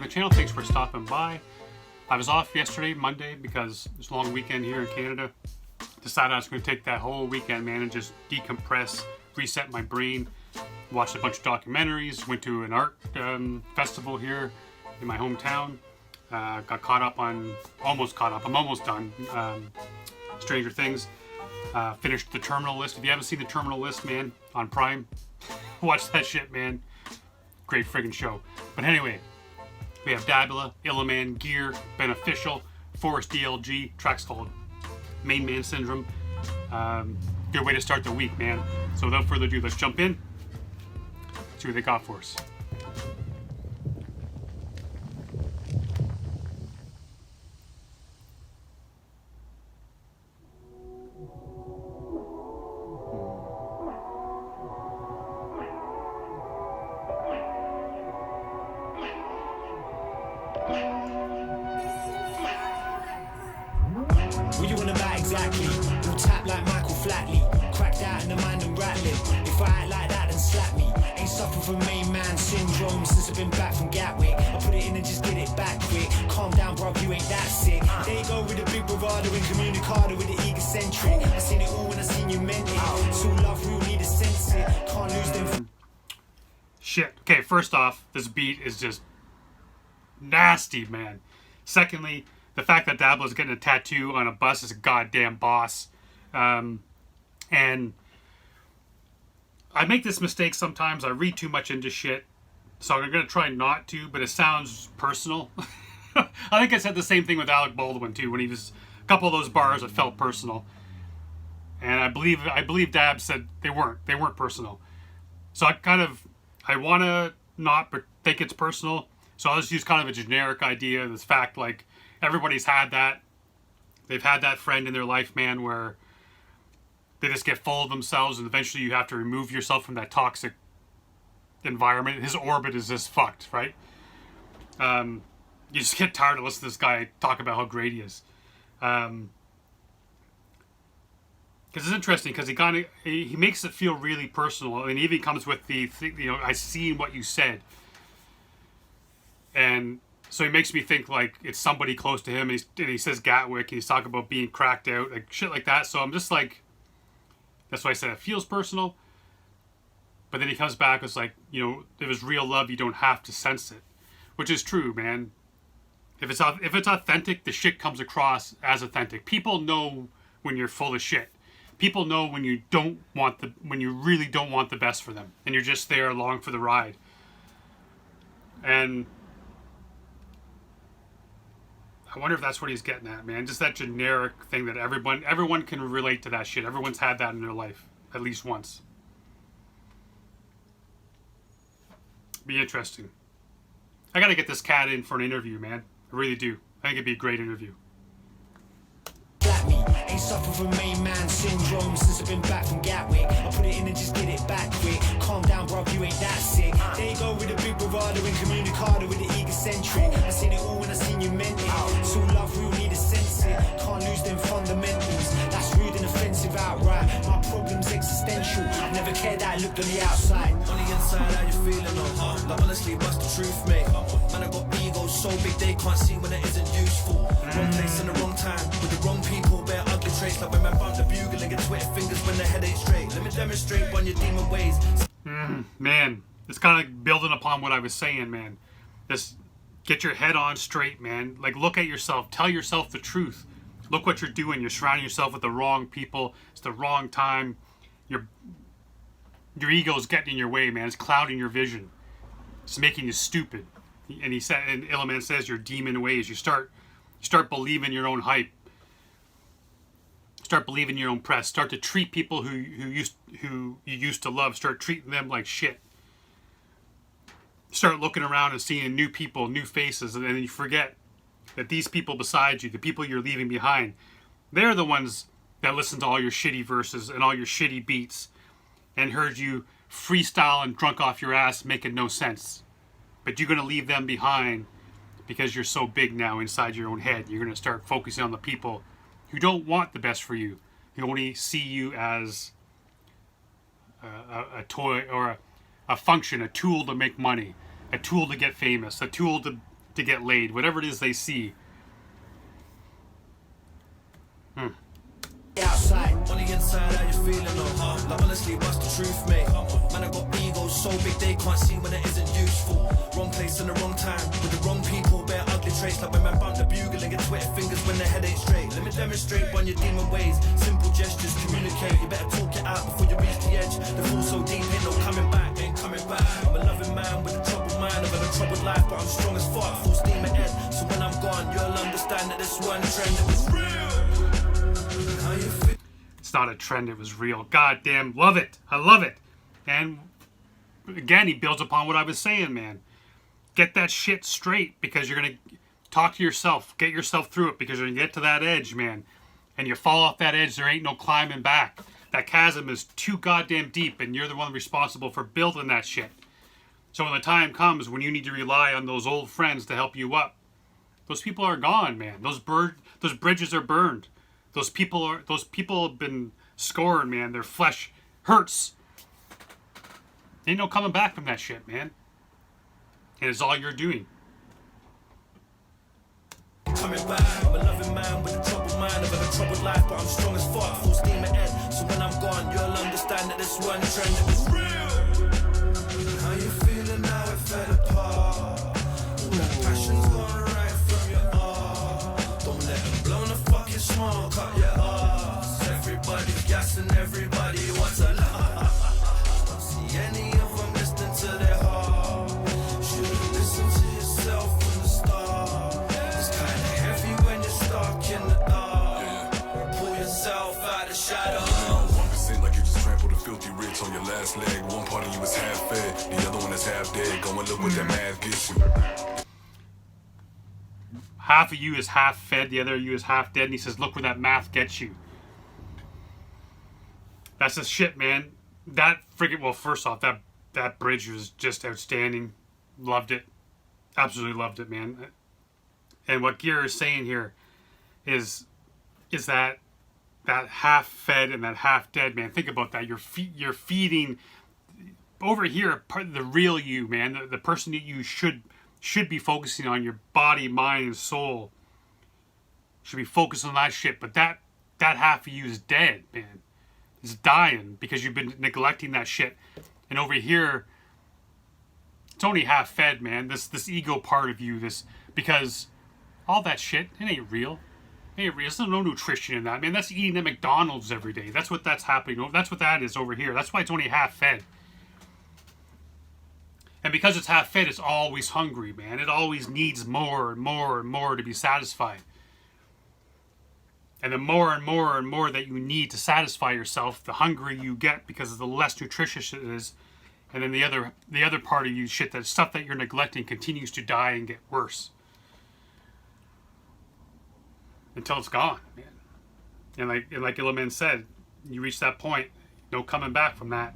back on the channel. Thanks for stopping by. I was off yesterday, Monday, because it's a long weekend here in Canada. Decided I was going to take that whole weekend, man, and just decompress, reset my brain. Watched a bunch of documentaries, went to an art festival here in my hometown. Got caught up on, almost caught up, I'm almost done. Stranger Things. Finished The Terminal List. If you haven't seen The Terminal List, man, on Prime, watch that shit, man. Great friggin' show. But anyway, we have Dabbla, Illaman, Gear, Benofficial, Forest DLG, tracks called Main Man Syndrome. Good way to start the week, man. So without further ado, let's jump in. See what they got for us. What you want about exactly? We'll tap like Michael Flatley. Cracked out in the mind and rattling. If I act like that, then slap me. Ain't suffered from main man syndrome since I've been back from Gatwick. I put it in and just get it back quick. Calm down, bro, you ain't that sick. There you go with the big bravado and communicado with the egocentric. I seen it all when I seen you meant it. So love real, need to sense it. Can't lose them. Shit. Okay, first off, this beat is just nasty, man. Secondly, the fact that Dabbla's getting a tattoo on a bus is a goddamn boss. And I make this mistake sometimes. I read too much into shit. So I'm going to try not to, but it sounds personal. I think I said the same thing with Alec Baldwin too. When he was a couple of those bars, it felt personal. And I believe Dab said they weren't personal. So I want to not think it's personal. So I'll just use kind of a generic idea. This fact, like, everybody's had that. They've had that friend in their life, man, where they just get full of themselves and eventually you have to remove yourself from that toxic environment. His orbit is just fucked, right? You just get tired of listening to this guy talk about how great he is. Because it's interesting, because he makes it feel really personal, and he even comes with the thing, you know, I seen what you said. And so he makes me think like it's somebody close to him, and he says Gatwick, and he's talking about being cracked out, like shit like that. So I'm just like, that's why I said it feels personal. But then he comes back, it's like, you know, if it's real love, you don't have to sense it, which is true, man. If it's authentic, the shit comes across as authentic. People know when you're full of shit. People know when you really don't want the best for them, and you're just there along for the ride. And I wonder if that's what he's getting at, man. Just that generic thing that everyone can relate to that shit. Everyone's had that in their life, at least once. Be interesting. I gotta get this cat in for an interview, man. I really do. I think it'd be a great interview. Ain't suffered from main man syndrome since I've been back from Gatwick. I put it in and just get it back quick. Calm down, bro, you ain't that sick. There you go with the big bravado and communicado with the egocentric. I seen it all when I seen you meant it. So love real, need to sense it. Can't lose them fundamentals. That's rude and offensive outright. My problem's existential. I never cared that I looked on the outside. On the inside, how you feeling, Like honestly, what's the truth, mate? Man, I got egos so big they can't see when it isn't useful. Wrong place in the wrong time with the wrong people. Bear ugly traits like when man found the bugle and get sweaty fingers when the head ain't straight. Let me demonstrate on your demon ways. Man, it's kind of building upon what I was saying, man. Just get your head on straight, man. Like, look at yourself. Tell yourself the truth. Look what you're doing. You're surrounding yourself with the wrong people. It's the wrong time. Your ego's getting in your way, man. It's clouding your vision. It's making you stupid. And Illaman says your demon ways. You start believing your own hype. Start believing your own press. Start to treat people who you used to love. Start treating them like shit. Start looking around and seeing new people, new faces, and then you forget that these people beside you, the people you're leaving behind, they're the ones that listen to all your shitty verses and all your shitty beats and heard you freestyle and drunk off your ass making no sense. But you're going to leave them behind because you're so big now inside your own head. You're going to start focusing on the people who don't want the best for you, who only see you as a toy or a function, a tool to make money, a tool to get famous, a tool to to get laid, whatever it is they see. Outside. On the inside, how you feeling, oh? Like, honestly, what's the truth, mate? Man, I got egos so big they can't see when it isn't useful. Wrong place in the wrong time, with the wrong people, bear ugly traits. Like when man bump the bugle and get sweaty fingers when the head ain't straight. Let me demonstrate on your demon ways. Simple gestures, communicate. You better talk it out before you reach the edge. The fall so deep, ain't no coming back, ain't coming back. I'm a loving man with a troubled mind. I've had a troubled life, but I'm strong as fuck, full steam ahead. So when I'm gone, you'll understand that this one trend that was real. How you feel? It's not a trend, it was real. Goddamn, love it. I love it. And again, he builds upon what I was saying, man. Get that shit straight, because you're going to talk to yourself. Get yourself through it, because you're going to get to that edge, man. And you fall off that edge, there ain't no climbing back. That chasm is too goddamn deep, and you're the one responsible for building that shit. So when the time comes when you need to rely on those old friends to help you up, those people are gone, man. Those bridges are burned. Those people have been scorned, man. Their flesh hurts. Ain't no coming back from that shit, man. And it's all you're doing. Coming back, I'm a loving man with a troubled mind. I've had a troubled life, but I'm strong as fuck, full steam ahead. So when I'm gone, you'll understand that this one trend that was real. How you feeling now? It fell apart. That passion's gone right from your heart. Don't let them blow the fucking smoke up your ass. Everybody gassing, everybody wants a laugh. Don't see any of them listening to their heart. Should've listened to yourself from the start. It's kinda heavy when you're stuck in the dark. Pull yourself out of shadow. 1% like you just trampled a filthy rich on your last leg. One part of you is half fed, the other one is half dead. Go and look what that math gets you. Half of you is half fed, the other of you is half dead, and he says, look where that math gets you. That's the shit, man. That friggin', well, first off, that bridge was just outstanding. Loved it. Absolutely loved it, man. And what Gear is saying here is that half fed and that half dead, man. Think about that. You're feeding over here the real you, man. The person that you should be focusing on, your body, mind, and soul. Should be focused on that shit. But that half of you is dead, man. It's dying because you've been neglecting that shit. And over here, it's only half fed, man. This ego part of you, because all that shit, it ain't real. It ain't real. There's no nutrition in that, man. That's eating at McDonald's every day. That's that's happening. That's what that is over here. That's why it's only half fed. And because it's half fed, it's always hungry, man. It always needs more and more and more to be satisfied. And the more and more and more that you need to satisfy yourself, the hungrier you get, because the less nutritious it is. And then the other part of you, shit, that stuff that you're neglecting continues to die and get worse. Until it's gone, man. And like Illaman said, you reach that point, no coming back from that.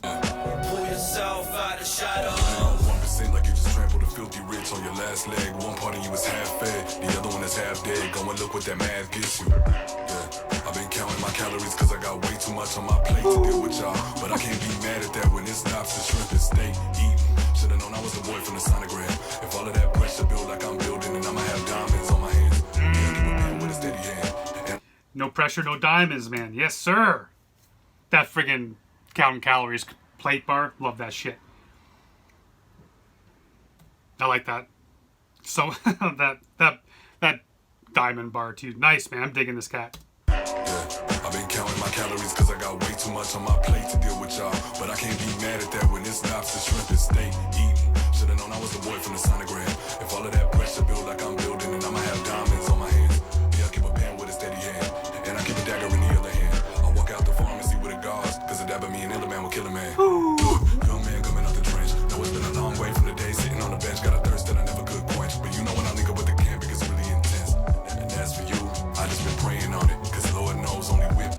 Pull yourself out of shadow. 1% like you just trampled a filthy rich on your last leg. One part of you is half fed, the other one is half dead. Go and look what that math gets you. Yeah, I've been counting my calories cause I got way too much on my plate to deal with y'all. But I can't be mad at that when it stops the shrimp and steak eating. Should've known I was the boy from the sonogram. If all of that pressure build like I'm building, and I'ma have diamonds on my hands. Yeah, keep a pen with a steady hand. No pressure, no diamonds, man. Yes, sir. That friggin' counting calories plate bar, love that shit. I like that. So that diamond bar too. Nice, man. I'm digging this cat. Yeah, I've been counting my calories cause I got way too much on my plate to deal with y'all. But I can't be mad at that when it stops the shrimp and steak eating. Should've known I was the boy from the sonogram. If all of that pressure build like I'm building, and I'ma have diamonds on my hands. Yeah, I keep a pen with a steady hand, and I keep a dagger in the other hand. I walk out the pharmacy with a gauze, cause a Dabbla me and Illaman will kill a man. Young man coming out the trench. Know it's been a long way from the day sitting on the bench. Got a thirst that I never could quench. But you know when I link up with the camp, it gets really intense. And as for you, I just been praying on it, cause Lord knows only whip.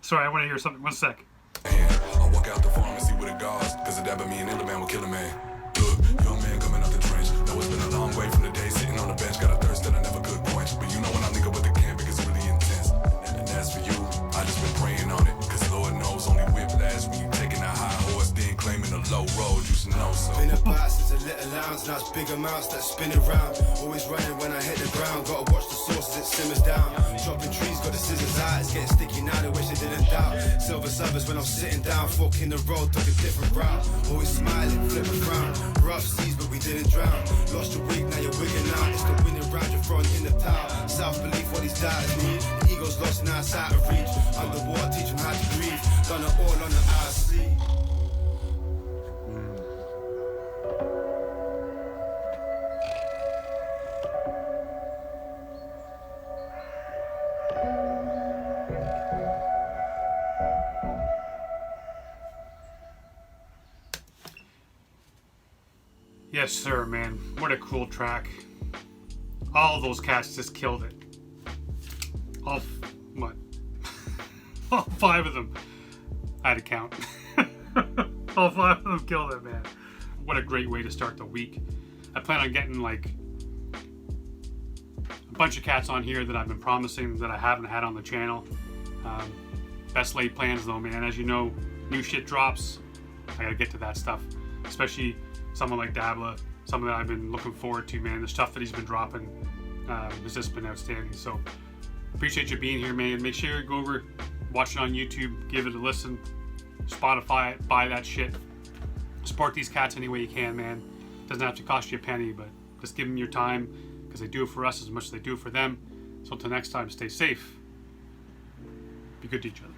Sorry, I want to hear something. 1 sec. I walk out the pharmacy with a gauze, cause a Dabbla me and Illaman will kill a man. Look, young man coming out the trench. Know it's been a long way from the day sitting on the bench. Got a thirst that I never could quench. But you know when I link up with the camp, it gets really intense. And as for you, I just been praying on it, cause Lord knows only whiplash when you taking a high horse, then claiming a low road. You should know so. Been about since a little allowance, now it's big amounts that spin around. Always running when I hit the ground. Gotta watch the sources, it simmers down. Chopping trees, got the scissors out. It's getting sticky now, they wish they didn't doubt. Silver service when I'm sitting down. Fork in the road, took a different route. Always smiling, flip a frown. Rough seas, but we didn't drown. Lost your wig, now you're wigging out. It's the winning round, you're throwing in the towel. Self-belief, what these doubters need. The ego's lost, now it's out of reach. Underwater, teach them how to breathe. Done it all on the sea. Yes, sir, man. What a cool track. All those cats just killed it. All 5 of them. I had to count. All 5 of them killed it, man. What a great way to start the week. I plan on getting like a bunch of cats on here that I've been promising that I haven't had on the channel. Best laid plans though, man. As you know, new shit drops. I gotta get to that stuff. Especially someone like Dabbla, something that I've been looking forward to, man. The stuff that he's been dropping has just been outstanding. So appreciate you being here, man. Make sure you go over, watch it on YouTube, give it a listen, Spotify it, buy that shit. Support these cats any way you can, man. Doesn't have to cost you a penny, but just give them your time because they do it for us as much as they do it for them. So until next time, stay safe. Be good to each other.